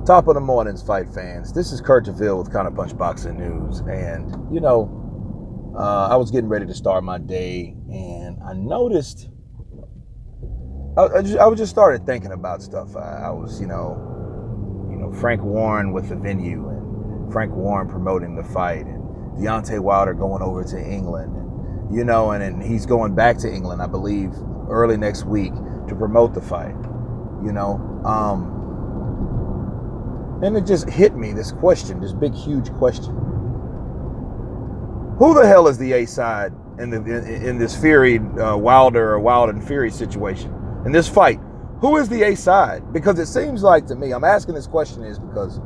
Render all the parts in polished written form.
Top of the mornings, fight fans. This is Kurt DeVille with Counterpunch Boxing News. And, I was getting ready to start my day, and I noticed, I just started thinking about stuff. I was, Frank Warren with the venue, and Frank Warren promoting the fight, and Deontay Wilder going over to England, and he's going back to England, I believe, early next week to promote the fight, And it just hit me, this question, this big, huge question. Who the hell is the A side in this Fury Wilder or Wilder and Fury situation? In this fight, who is the A side? Because it seems like to me, I'm asking this question is because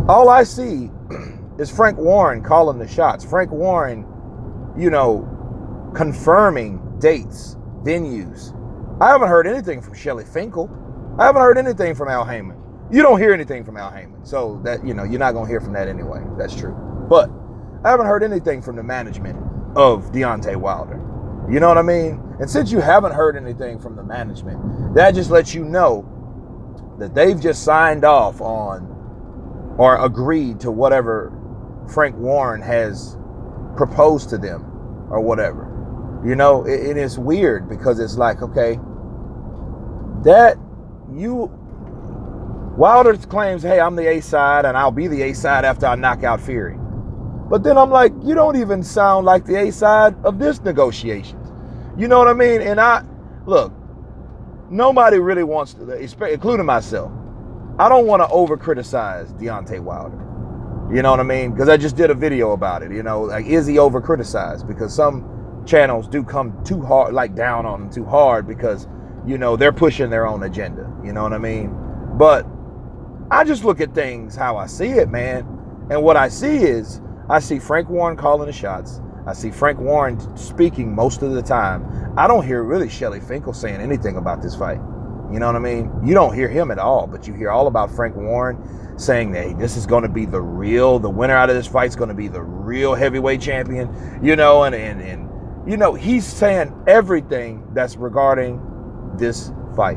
all I see is Frank Warren calling the shots. Frank Warren, confirming dates, venues. I haven't heard anything from Shelly Finkel. I haven't heard anything from Al Heyman. You don't hear anything from Al Heyman. So that, you're not going to hear from that anyway. That's true. But I haven't heard anything from the management of Deontay Wilder. You know what I mean? And since you haven't heard anything from the management, that just lets you know that they've just signed off on or agreed to whatever Frank Warren has proposed to them or whatever. It is weird because it's like, okay, Wilder claims, hey, I'm the A side and I'll be the A side after I knock out Fury. But then I'm like, you don't even sound like the A side of this negotiations. You know what I mean? And look, nobody really wants to, including myself. I don't want to over criticize Deontay Wilder. You know what I mean? Because I just did a video about it. Like, is he over criticized? Because some channels do come too hard, like down on him too hard because, they're pushing their own agenda. You know what I mean? But I just look at things how I see it, man. And what I see is, I see Frank Warren calling the shots. I see Frank Warren speaking most of the time. I don't hear really Shelly Finkel saying anything about this fight. You know what I mean? You don't hear him at all, but you hear all about Frank Warren saying that, hey, this is going to be the winner out of this fight is going to be the real heavyweight champion, and he's saying everything that's regarding this fight.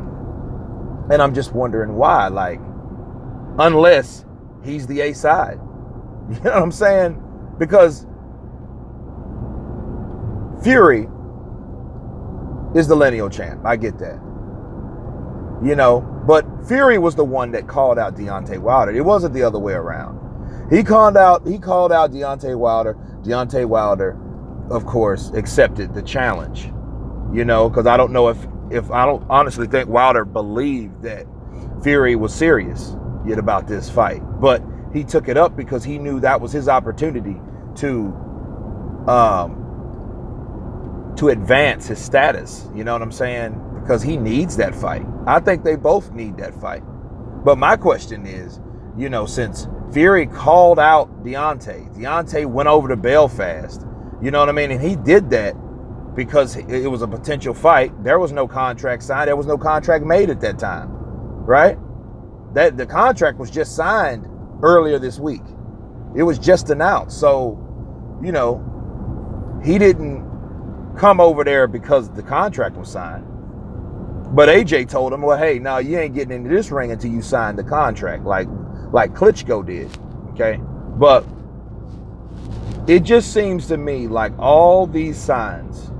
And I'm just wondering why, like, unless he's the A side. You know what I'm saying? Because Fury is the lineal champ. I get that. But Fury was the one that called out Deontay Wilder. It wasn't the other way around. He called out Deontay Wilder. Deontay Wilder, of course, accepted the challenge. Because I don't know if I don't honestly think Wilder believed that Fury was serious yet about this fight. But he took it up because he knew that was his opportunity to advance his status. You know what I'm saying? Because he needs that fight. I think they both need that fight. But my question is, since Fury called out Deontay went over to Belfast, you know what I mean? And he did that because it was a potential fight. There was no contract signed. There was no contract made at that time, right? That the contract was just signed earlier this week. It was just announced. So, he didn't come over there because the contract was signed. But AJ told him, well, hey, no, you ain't getting into this ring until you sign the contract, like Klitschko did, okay? But it just seems to me like all these signs,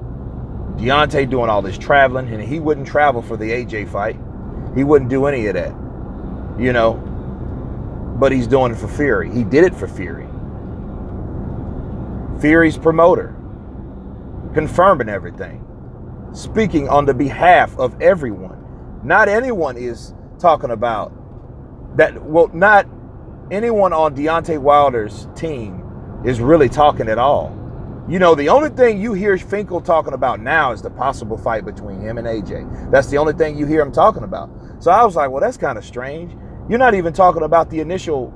Deontay doing all this traveling, and he wouldn't travel for the AJ fight. He wouldn't do any of that, but he's doing it for Fury. He did it for Fury. Fury's promoter, confirming everything, speaking on the behalf of everyone. Not anyone is talking about that. Well, not anyone on Deontay Wilder's team is really talking at all. The only thing you hear Finkel talking about now is the possible fight between him and AJ. That's the only thing you hear him talking about. So I was like, well, that's kind of strange. You're not even talking about the initial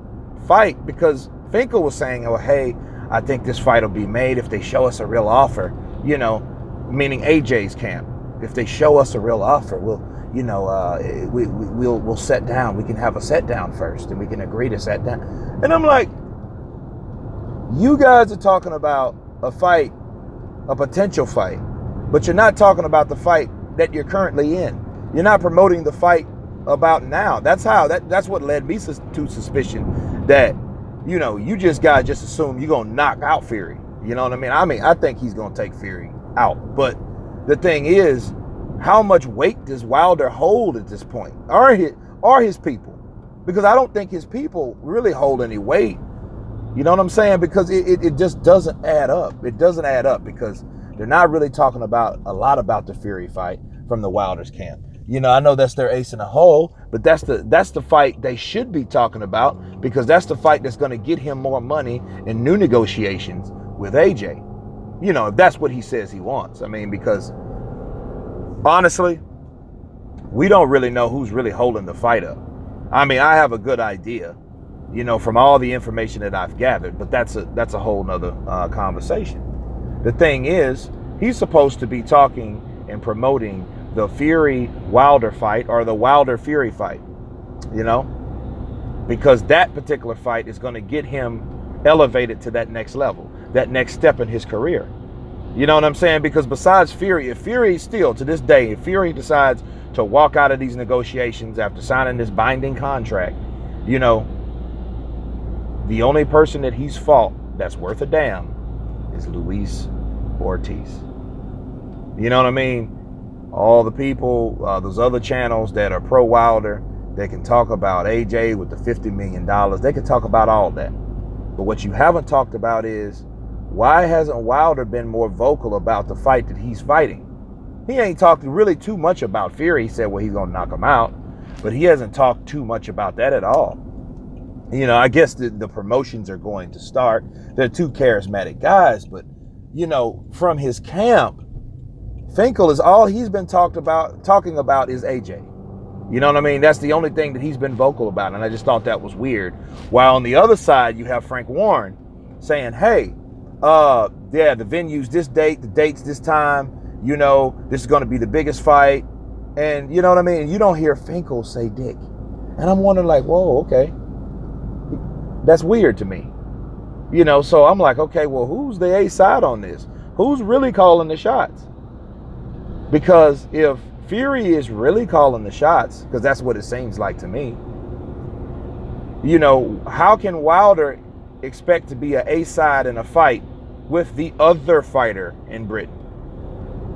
fight because Finkel was saying, oh, hey, I think this fight will be made if they show us a real offer, meaning AJ's camp. If they show us a real offer, we'll set down. We can have a set down first and we can agree to set down. And I'm like, you guys are talking about a fight, a potential fight, but you're not talking about the fight that you're currently in. You're not promoting the fight about now. That's what led me to suspicion that, you just gotta just assume you're gonna knock out Fury. You know what I mean? I think he's gonna take Fury out. But the thing is, how much weight does Wilder hold at this point? Are his people? Because I don't think his people really hold any weight. You know what I'm saying? Because it just doesn't add up. It doesn't add up because they're not really talking a lot about the Fury fight from the Wilder's camp. I know that's their ace in the hole, but that's the fight they should be talking about, because that's the fight that's going to get him more money in new negotiations with AJ. If that's what he says he wants. I mean, because honestly, we don't really know who's really holding the fight up. I mean, I have a good idea, from all the information that I've gathered, but that's a whole nother conversation. The thing is, he's supposed to be talking and promoting the Fury-Wilder fight, or the Wilder-Fury fight, because that particular fight is going to get him elevated to that next level, that next step in his career. You know what I'm saying? Because besides Fury, if Fury still, to this day, if Fury decides to walk out of these negotiations after signing this binding contract, the only person that he's fought that's worth a damn is Luis Ortiz. You know what I mean? All the people, those other channels that are pro Wilder, they can talk about AJ with the $50 million. They can talk about all that. But what you haven't talked about is, why hasn't Wilder been more vocal about the fight that he's fighting? He ain't talked really too much about Fury. He said, well, he's going to knock him out. But he hasn't talked too much about that at all. I guess the promotions are going to start. They're two charismatic guys. But, from his camp, Finkel is all he's been talking about is AJ. You know what I mean? That's the only thing that he's been vocal about. And I just thought that was weird. While on the other side, you have Frank Warren saying, hey, the venue's this date, the date's this time. This is going to be the biggest fight. And you know what I mean? You don't hear Finkel say dick. And I'm wondering like, whoa, okay. That's weird to me. So I'm like, okay, well, who's the A side on this? Who's really calling the shots? Because if Fury is really calling the shots, because that's what it seems like to me, how can Wilder expect to be an A side in a fight with the other fighter in Britain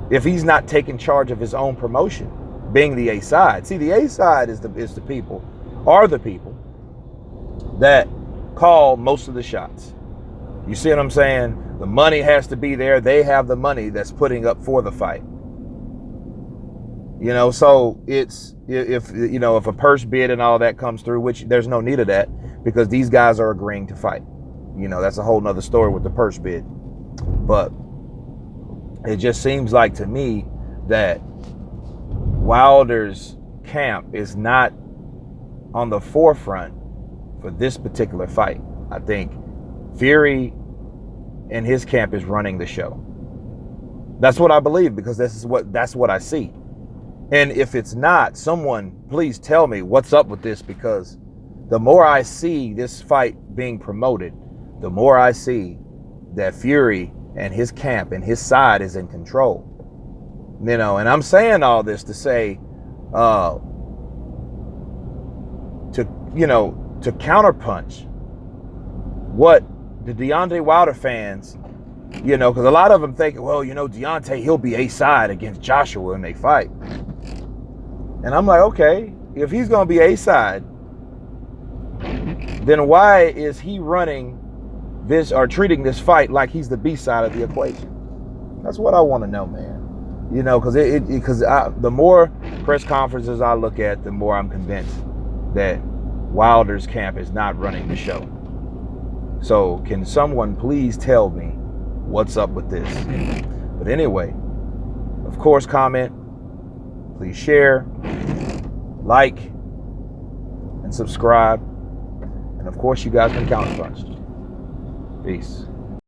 if he's not taking charge of his own promotion, being the A side? See, the A side is the people that call most of the shots. You see what I'm saying? The money has to be there. They have the money that's putting up for the fight. So it's, if a purse bid and all that comes through, which there's no need of that because these guys are agreeing to fight. That's a whole nother story with the purse bid. But it just seems like to me that Wilder's camp is not on the forefront for this particular fight. I think Fury and his camp is running the show. That's what I believe, because that's what I see. And if it's not, someone please tell me what's up with this, because the more I see this fight being promoted, the more I see that Fury and his camp and his side is in control. And I'm saying all this to say, to counterpunch what the Deontay Wilder fans, because a lot of them thinking, well, Deontay, he'll be A side against Joshua when they fight. And I'm like, okay, if he's going to be A side, then why is he running this or treating this fight like he's the B side of the equation? That's what I want to know, man. Because the more press conferences I look at, the more I'm convinced that Wilder's camp is not running the show. So can someone please tell me what's up with this? But anyway, of course, comment, please share, like, and subscribe. And of course, you guys can counterpunch. Peace.